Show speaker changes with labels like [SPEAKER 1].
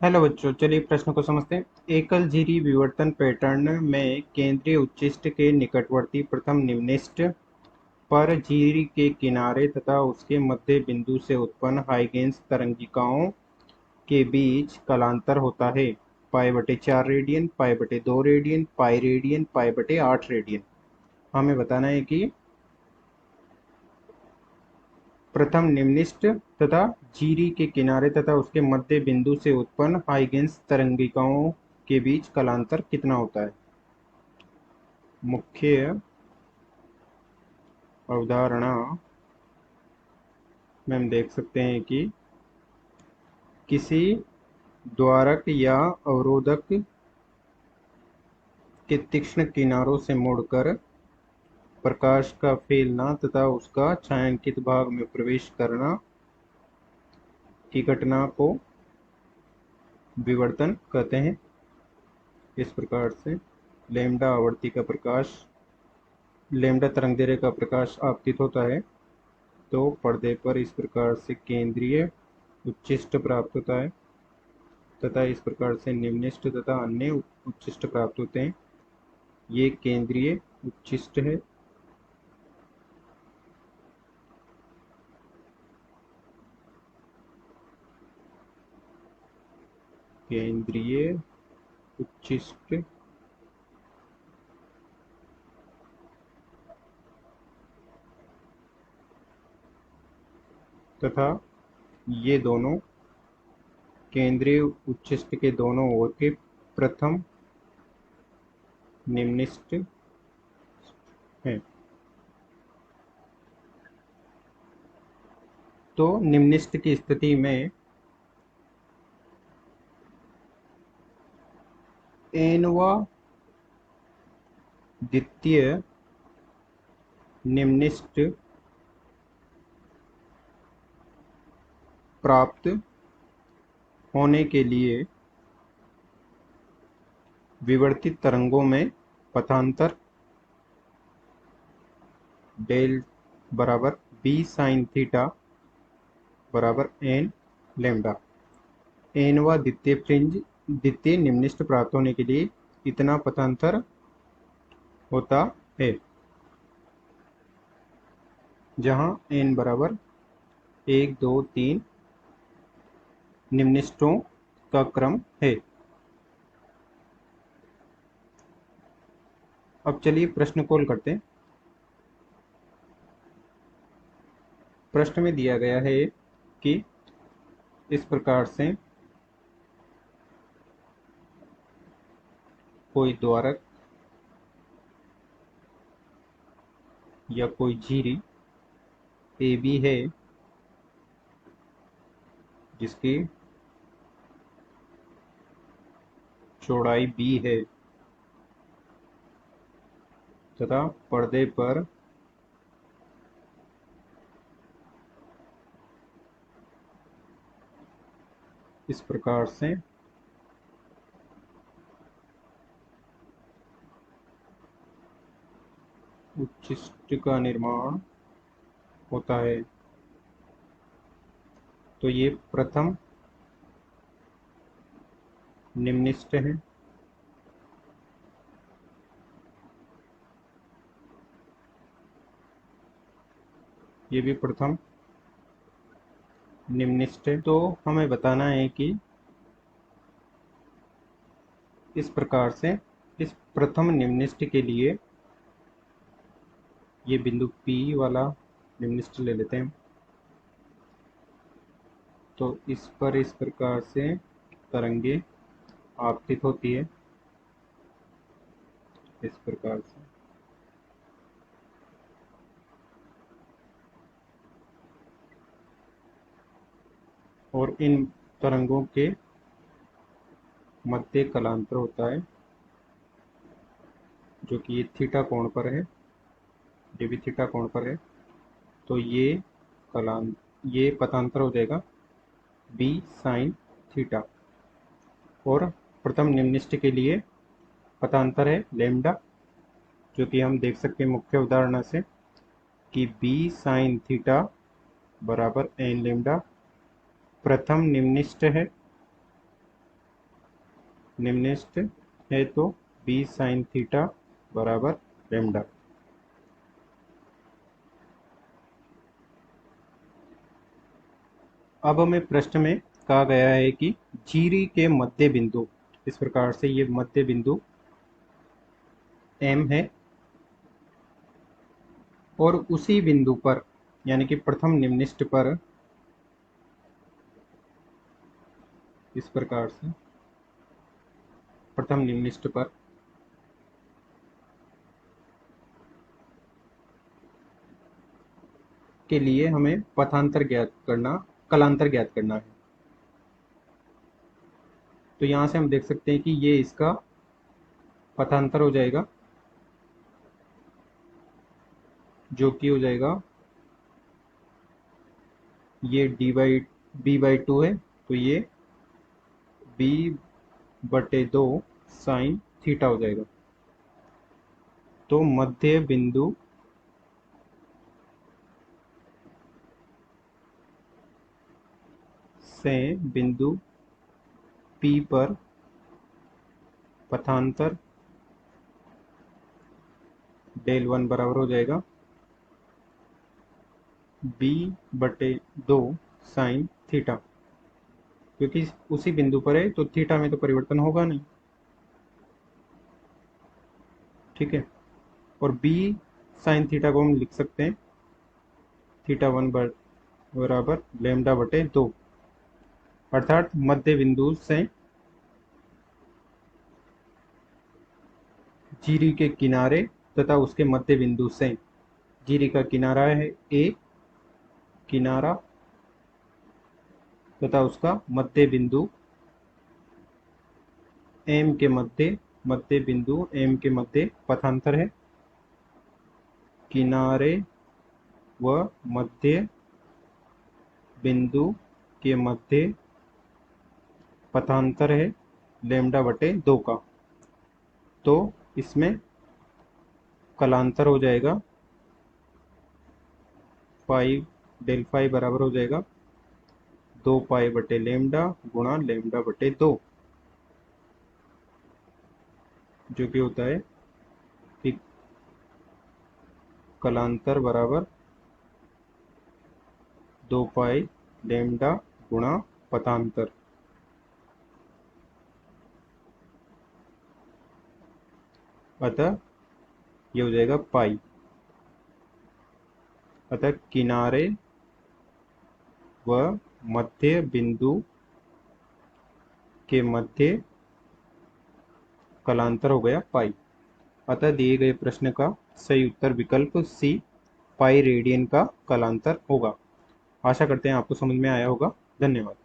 [SPEAKER 1] Hello बच्चों, चलिए प्रश्न को समझते हैं। एकल झिरी विवर्तन पैटर्न में केंद्रीय उच्चिष्ट के निकटवर्ती प्रथम निम्निष्ट पर झिरी के किनारे तथा उसके मध्य बिंदु से उत्पन्न हाइगेन्स तरंगिकाओं के बीच कलांतर होता है। Pi radian, pi radian, pi radian, pi radian. हमें बताना है कि प्रथम निम्निष्ट तथा झिरी के किनारे तथा उसके मध्य बिंदु से उत्पन्न हाइगेन्स तरंगिकाओं के बीच कलांतर कितना होता है। मुख्य अवधारणा में हम देख सकते हैं कि किसी द्वारक या अवरोधक के तीक्ष्ण किनारों से मुड़कर प्रकाश का फैलना तथा उसका छायांकित भाग में प्रवेश करना की घटना को विवर्तन कहते हैं। इस प्रकार से लैम्डा आवर्ती का प्रकाश, लैम्डा तरंगदैर्घ्य का प्रकाश आपतित होता है तो पर्दे पर इस प्रकार से केंद्रीय उच्चिष्ट प्राप्त होता है तथा इस प्रकार से निम्निष्ट तथा अन्य उच्चिष्ट प्राप्त होते हैं। ये केंद्रीय उच्चिष्ट है। केंद्रीय उच्चिष्ट तथा ये दोनों केंद्रीय उच्चिष्ट के दोनों ओर के प्रथम निम्निष्ट हैं। तो निम्निष्ट की स्थिति में एनवा द्वितीय निम्निष्ट प्राप्त होने के लिए विवर्तित तरंगों में पथांतर डेल बराबर बी साइन थीटा बराबर एन लैम्डा। एनवा द्वितीय निम्निष्ट प्राप्त होने के लिए इतना पथांतर होता है, जहां एन बराबर 1, 2, 3 निम्निष्टों का क्रम है। अब चलिए प्रश्न को हल करते हैं। प्रश्न में दिया गया है कि इस प्रकार से कोई द्वारक या कोई झिरी ए बी है जिसकी चौड़ाई बी है तथा पर्दे पर इस प्रकार से उच्चिष्ट का निर्माण होता है। तो ये प्रथम निम्निष्ट है। ये भी प्रथम निम्निष्ट है। तो हमें बताना है कि इस प्रकार से इस प्रथम निम्निष्ट के लिए ये बिंदु P वाला निम्निष्ट ले लेते हैं। तो इस पर इस प्रकार से तरंगे आपतित होती है, इस प्रकार से। और इन तरंगों के मध्य कलांतर होता है जो कि ये थीटा कोण पर है, ये भी थीटा कोण पर है। तो ये पथांतर हो जाएगा बी साइन थीटा। और प्रथम निम्निष्ट के लिए पथांतर है लैम्डा, जो कि हम देख सकते हैं मुख्य उदाहरण से कि बी साइन थीटा बराबर एन लैम्डा प्रथम निम्निष्ट है निम्नलिखित है तो बी साइन थीटा बराबर लैम्डा। अब हमें प्रश्न में कहा गया है कि झिरी के मध्य बिंदु, इस प्रकार से ये मध्य बिंदु M है और उसी बिंदु पर यानी कि प्रथम निम्नलिखित पर इस प्रकार से प्रथम निम्नलिखित पर के लिए हमें पथांतर ज्ञात करना, कलांतर ज्ञात करना है। तो यहाँ से हम देख सकते हैं कि ये इसका पथांतर हो जाएगा, जो कि हो जाएगा ये b/2 है, तो ये b/2 साइन थीटा हो जाएगा। तो मध्य बिंदु से बिंदु P पर पथांतर डेल 1 बराबर हो जाएगा b/2 साइन थीटा, क्योंकि उसी बिंदु पर है तो थीटा में तो परिवर्तन होगा नहीं। ठीक है, और b साइन थीटा को हम लिख सकते हैं θ1 बराबर λ/2, अर्थात मध्य बिंदु से झिरी के किनारे तथा उसके मध्य बिंदु से, झिरी का किनारा है A किनारा तथा उसका मध्य बिंदु M के मध्य बिंदु M के मध्य पथांतर है, किनारे व मध्य बिंदु के मध्य पथांतर है λ/2 का। तो इसमें कलांतर हो जाएगा डेल फाई बराबर हो जाएगा 2π/λ गुणा λ/2, जो कि होता है कि कलांतर बराबर 2π गुणा पथांतर। अतः ये हो जाएगा पाई। अतः किनारे व मध्य बिंदु के मध्य कलांतर हो गया पाई। अतः दिए गए प्रश्न का सही उत्तर विकल्प सी पाई रेडियन का कलांतर होगा। आशा करते हैं आपको समझ में आया होगा। धन्यवाद।